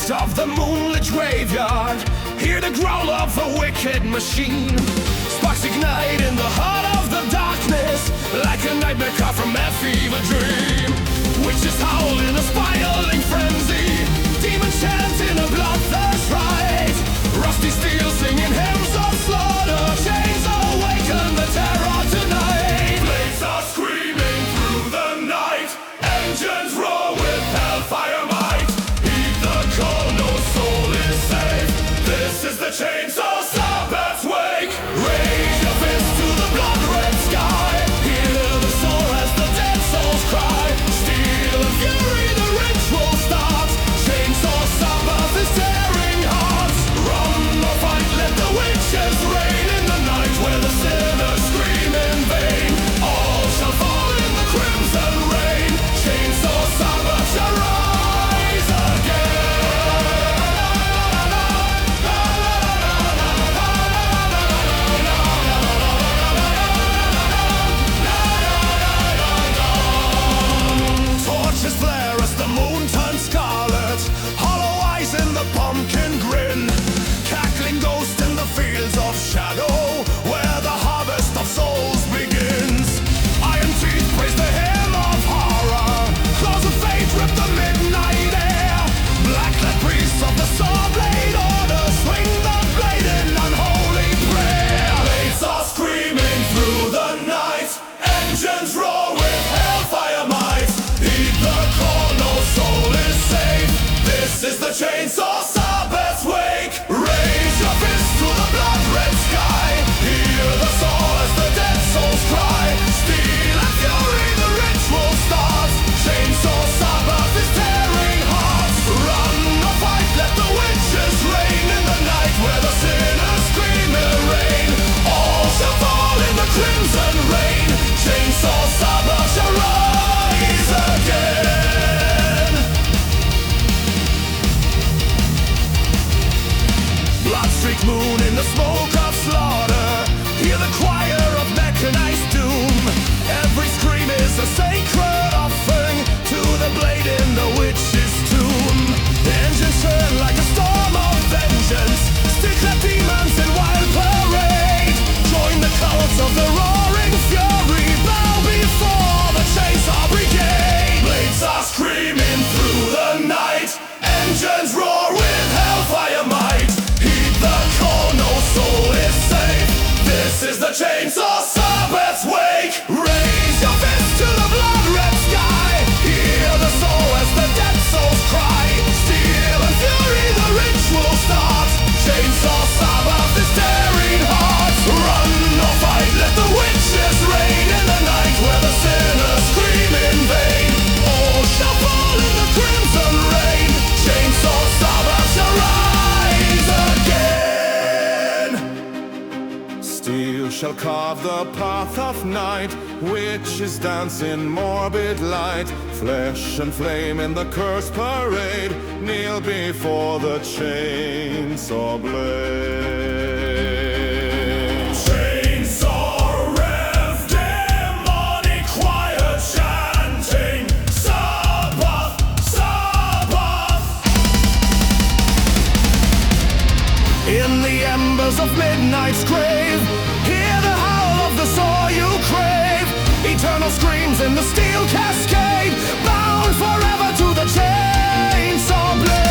midst of the moonlit graveyard, hear the growl of a wicked machine. Sparks ignite in the heart of the darkness, like a nightmare car from a fever dream. Witches howl in a spiraling frenzy, demons chant in a bloodthirst rite. Rusty steel singing hymns of slaughter, chains awaken the terror tonight. Blades are screaming through the night, engines roar with hellfire might. Heed the call, no soul is safe. This is the chainsaw Sabbath's wake. Raise your fist to the blood-red sky, hear the soul as the dead souls cry. Steel and fury, the ritual starts. Chainsaw Sabbath is tearing hearts. Run or fight, let the witches reign in the night where the sinners scream in vain. All shall fall in the crimson rain. Chainsaw Sabbath shall rise again. Torches flare as the moon turns scarlet, hollow eyes in the pumpkin grin. Cackling ghosts in the fields of shadow, where the harvest of souls begins. Iron teeth praise the hymn of horror, claws of fate rip the midnight air. Black-clad priests of the saw blade order swing the blade in unholy prayer. Blades are screaming through the night, engines roar with hellfire might. Heed the call, no soul is safe. This is the chainsaw Sabbath's wake. Raise your fist to the blood-red sky, hear the soul as the dead souls cry. Steel and fury, the ritual starts. Chainsaw Sabbath is tearing hearts. Run or fight, let the witches reign in the night where the sinners scream in rain. All shall fall in the crimson rain. Chainsaw Sabbath shall rise again. Blood-streaked moon in the smoke of slaughter, hear the choir of mechanized doom. Every scream is a sacred offering to the blade in the witch's tomb. The engines turn like a storm of vengeance, stick-clad demons in wild parade. Join the cults of the roaring fury, bow before the chainsaw brigade. Blades are screaming through the night, engines roar with hellfire might. Heed the call, no soul is safe. This is the chainsaw Sabbath's wake. Raise your fist to the blood-red sky, hear the soul as the dead souls cry. Steel and fury, the ritual starts. Chainsaw Sabbath is tearing hearts. Run or fight, let the witches reign in the night where the sinners scream in vain. All shall fall in the crimson rain. Chainsaw Sabbath shall rise again. Steel shall carve the path of night, witches dance in morbid light. Flesh and flame in the cursed parade, kneel before the chainsaw blade. Chainsaw rev, demonic choir chanting, Sabbath, Sabbath. In the embers of midnight's grave, hear the howl of the saw you crave. Eternal screams in the steel cascade, bound forever to the chainsaw blade.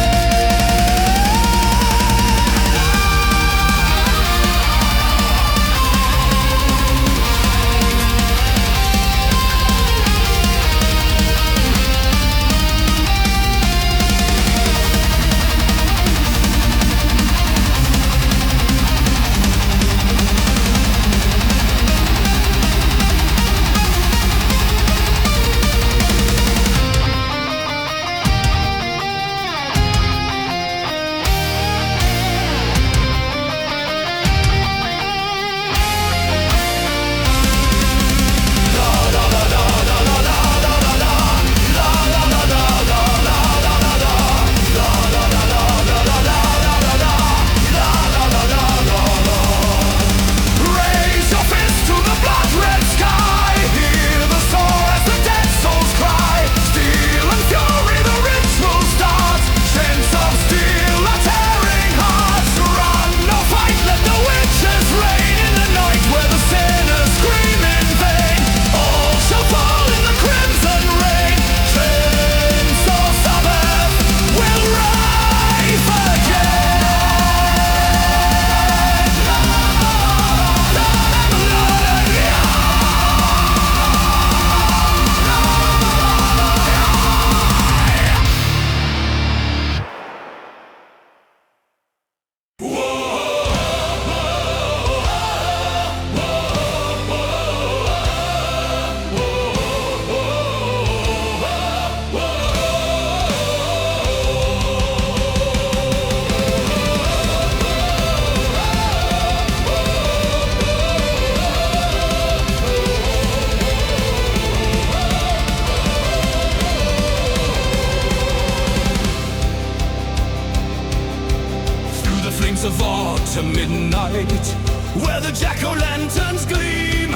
night, where the jack-o'-lanterns gleam,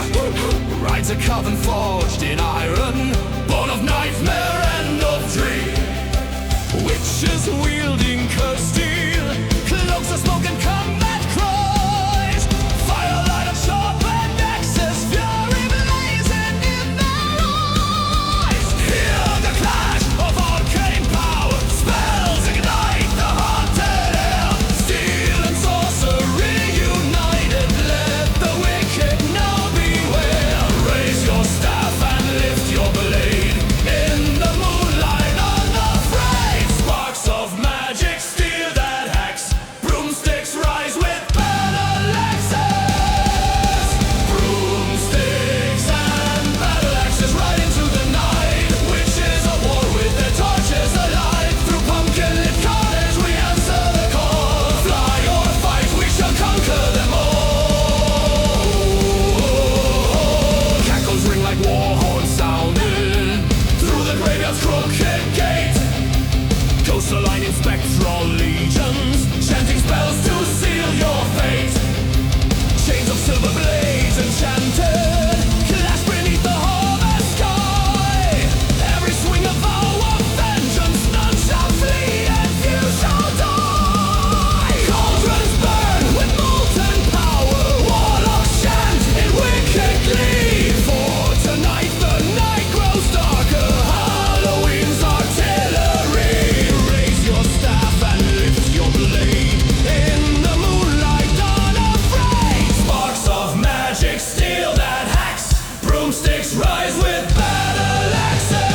rides a coven forged in iron, born of nightmare and of dream. Witches wielding cursed steel, cloaks of smoke and combat cries, firelight of sharpened axes, fury blazing in their eyes. Hear the clash of arcane power, spells ignite the haunted air. Steel and sorcery united, let the wicked now beware. Raise your staff and lift your blade, in the moonlight unafraid. Sparks of magic steal that axe, broomsticks rise with battleaxes. Broomsticks and battleaxes ride into the night, witches of war with their torches alight. Through pumpkin-lit carnage we answer the call, fly or fight, we shall conquer them all. Cackles ring like war horns sounding through the graveyard's crooked gate. Ghosts align in spectral legions, chanting spells to seal your fate. Chains of silver blades enchanted, clash beneath the harvest sky. Every swing a vow of vengeance, none shall flee and few shall die. Cauldrons burn with molten power, warlocks chant in wicked glee. For tonight the night grows darker, Halloween's artillery. Raise your staff and lift your blade, in the moonlight unafraid. Sparks of magic steal that axe, broomsticks rise with battleaxes.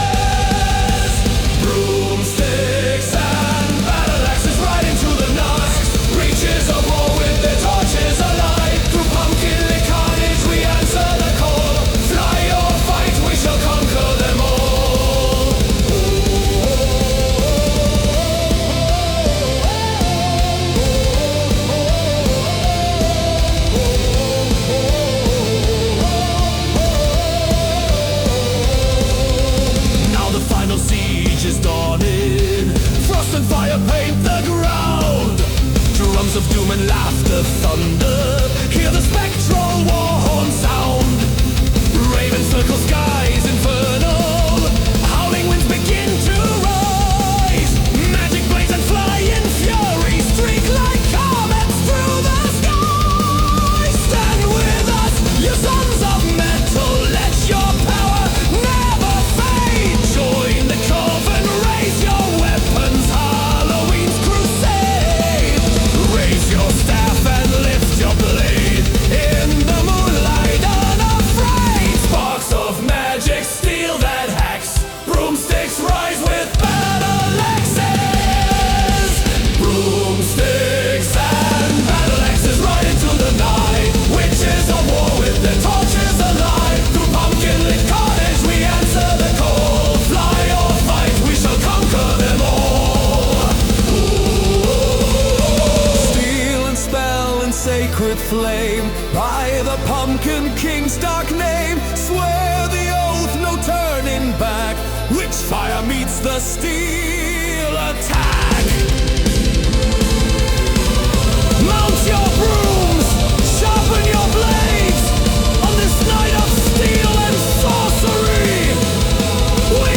Broomsticks and battleaxes ride into the night, reaches of war with their torches alight. Through pumpkin-lit carnage we answer the call, fly or fight, we shall conquer them all. Now the final siege is dawning, frost and fire paint the ground. Drums of doom and laughter thunder, hear the spectral war horn sound. Raven circle skies infernal, howling winds begin to rise. Magic blades and flying fury streak like comets through the sky. Stand with us, you sons of metal, let your power never fade. Join the coven, raise your weapons, Halloween's crusade. Raise your staff and lift your blade, in the moonlight unafraid. Sparks of magic steal that axe, broomsticks rise with battleaxes. Broomsticks and battleaxes ride into the night, witches of war with their torches alight. Through pumpkin-lit carnage we answer the call, fly or fight, we shall conquer them all. Steel and spell and sacred flame, by the Pumpkin King's dark name, swear the oath, no turning back. Witch fire meets the steel attack. Mount your brooms, sharpen your blades, on this night of steel and sorcery. We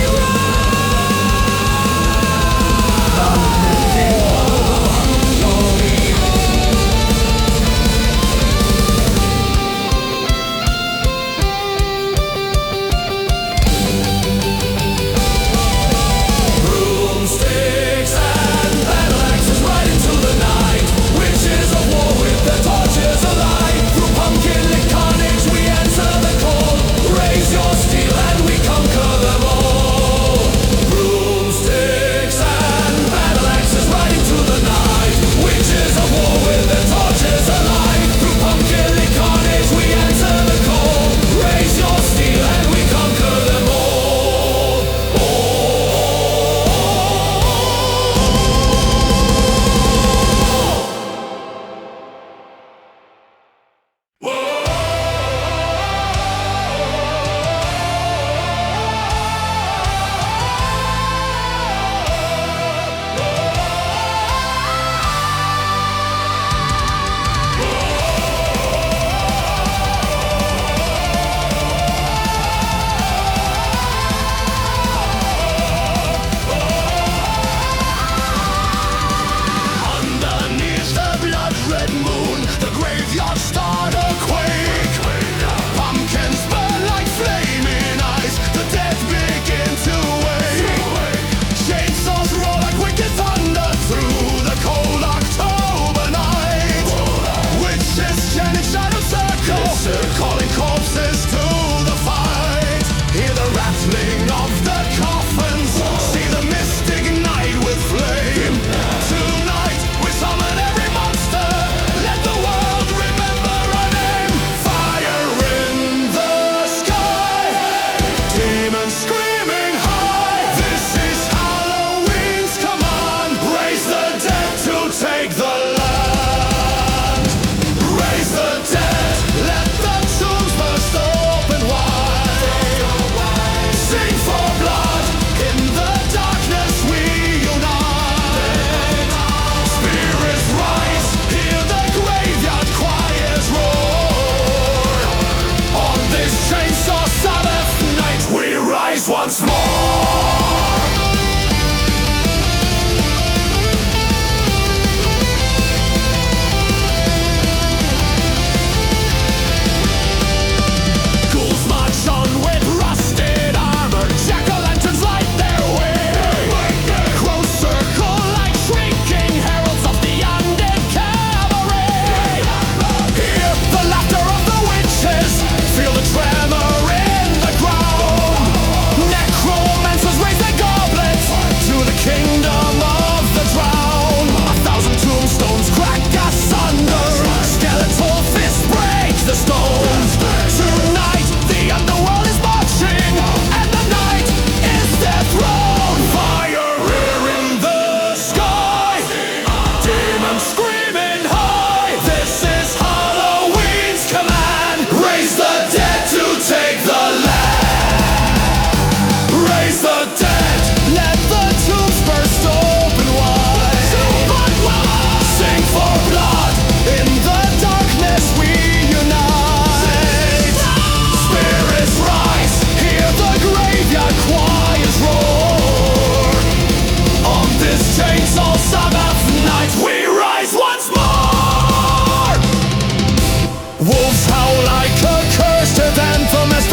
broomsticks and battleaxes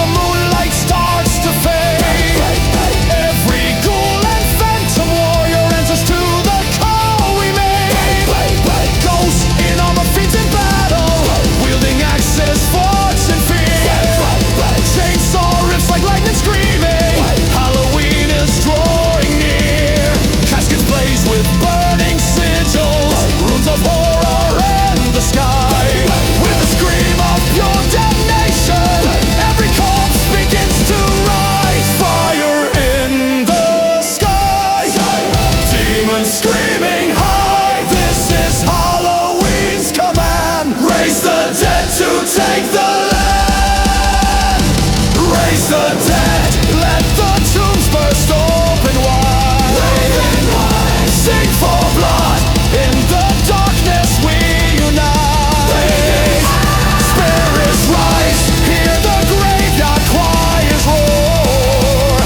the moonlight starts to fade. Every ghoul and phantom warrior answers to the call we made. Ghosts in armor feats in battle, wielding axes, force and fear. Chainsaw rips like lightning screaming. Halloween is drawing near. Caskets blaze with burning sigils, runes of horror in the sky. With a scream of pure damnation, every corpse begins to rise. Fire in the sky, demons screaming high. This is Halloween's command. Raise the dead to take the land. Raise the dead, let the tombs burst open wide. Sing for blood, in the darkness we unite. Spirits rise, hear the graveyard choirs roar.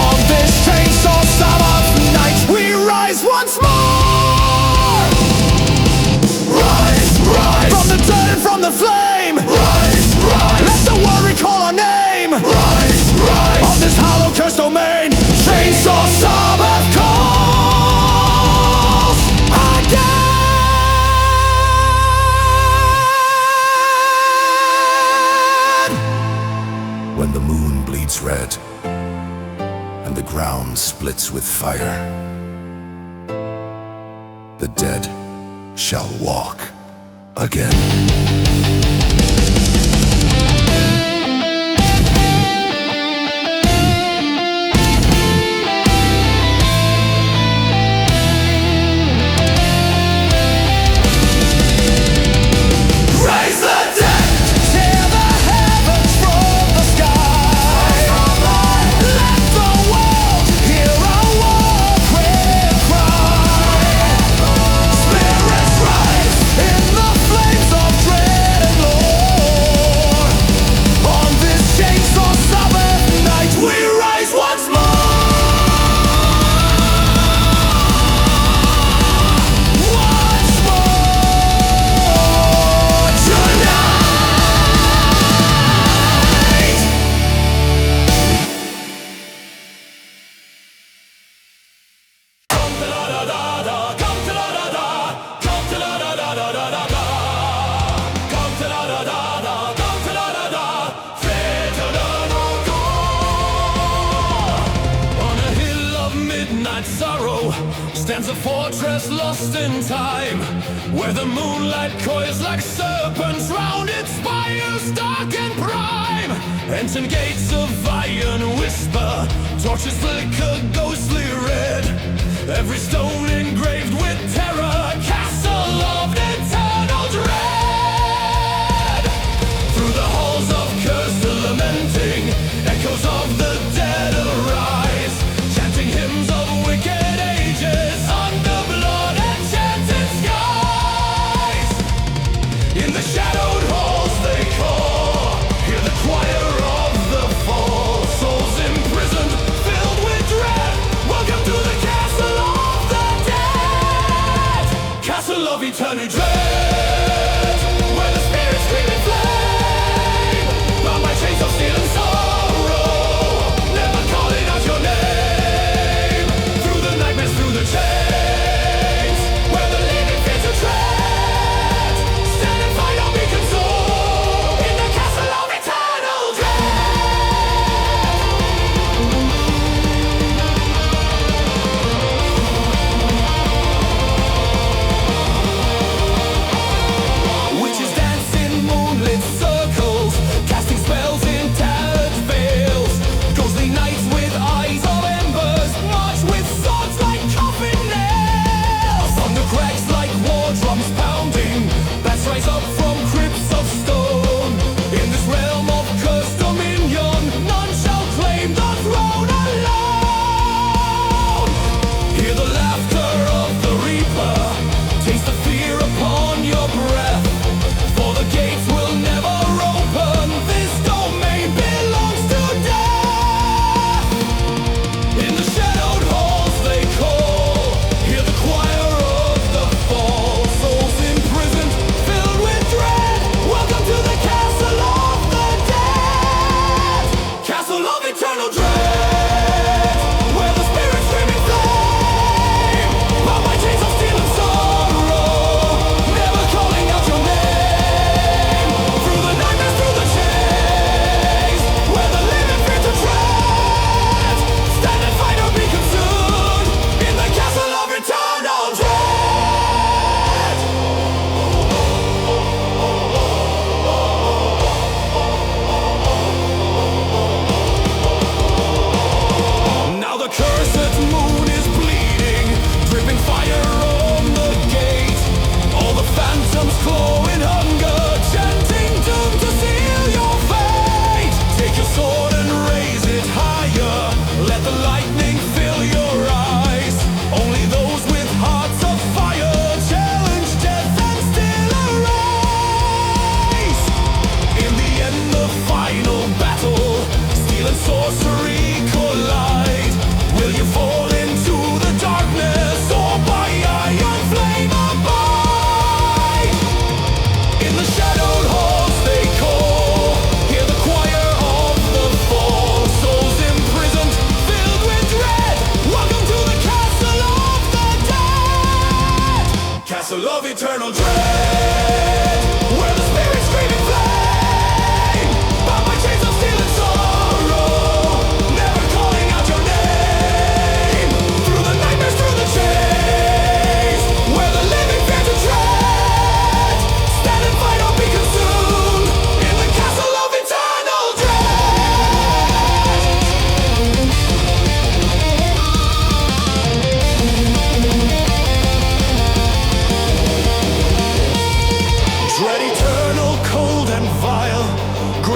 On this chainsaw Sabbath night we rise once more. Rise, rise, from the dirt and from the flame. Rise, rise, let the world recall our name. Rise, rise, on this hollow cursed domain. Chainsaw Sabbath calls again. When the moon bleeds red and the ground splits with fire, the dead shall walk again. Raise the dead, tear the heavens from the sky. Let the world hear our war cry. Spirits rise in the flames of dread and lore. On this chainsaw Sabbath night we rise once more. Once more tonight. Come to la da da da, come to la da da, come to la da da da da da da. Come to la da da da, come to la da da, fatal no gore. On a hill of midnight sorrow stands a fortress lost in time, where the moonlight coils like serpents round its spires dark and prime. Ancient gates of iron whisper, torches flicker ghostly red. Every stone engraved with terror, castle of eternal dread. Through the halls of curse lamenting, echoes of the dead arise, chanting hymns of wicked ages under blood enchanted skies. In the shadowed halls they call, hear the choir of the fall. Souls imprisoned, filled with dread, welcome to the castle of the dead.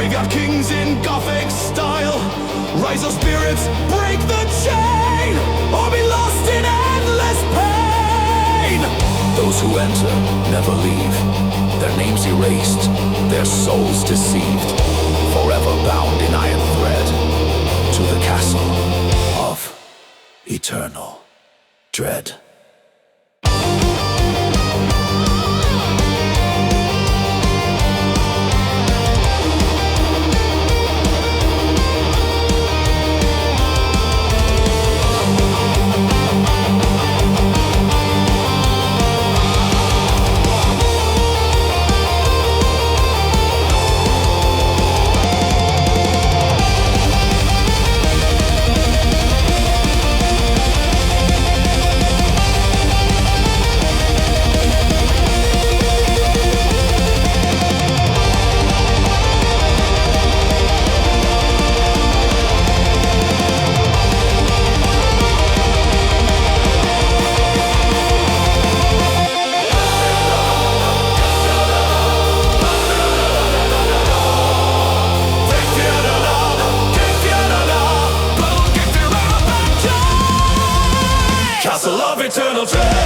Graveyard kings in Gothic style. Rise of spirits, break the chain, or be lost in endless pain. Those who enter never leave, their names erased, their souls deceived, forever bound in iron thread to the castle of eternal dread. Castle of eternal dread.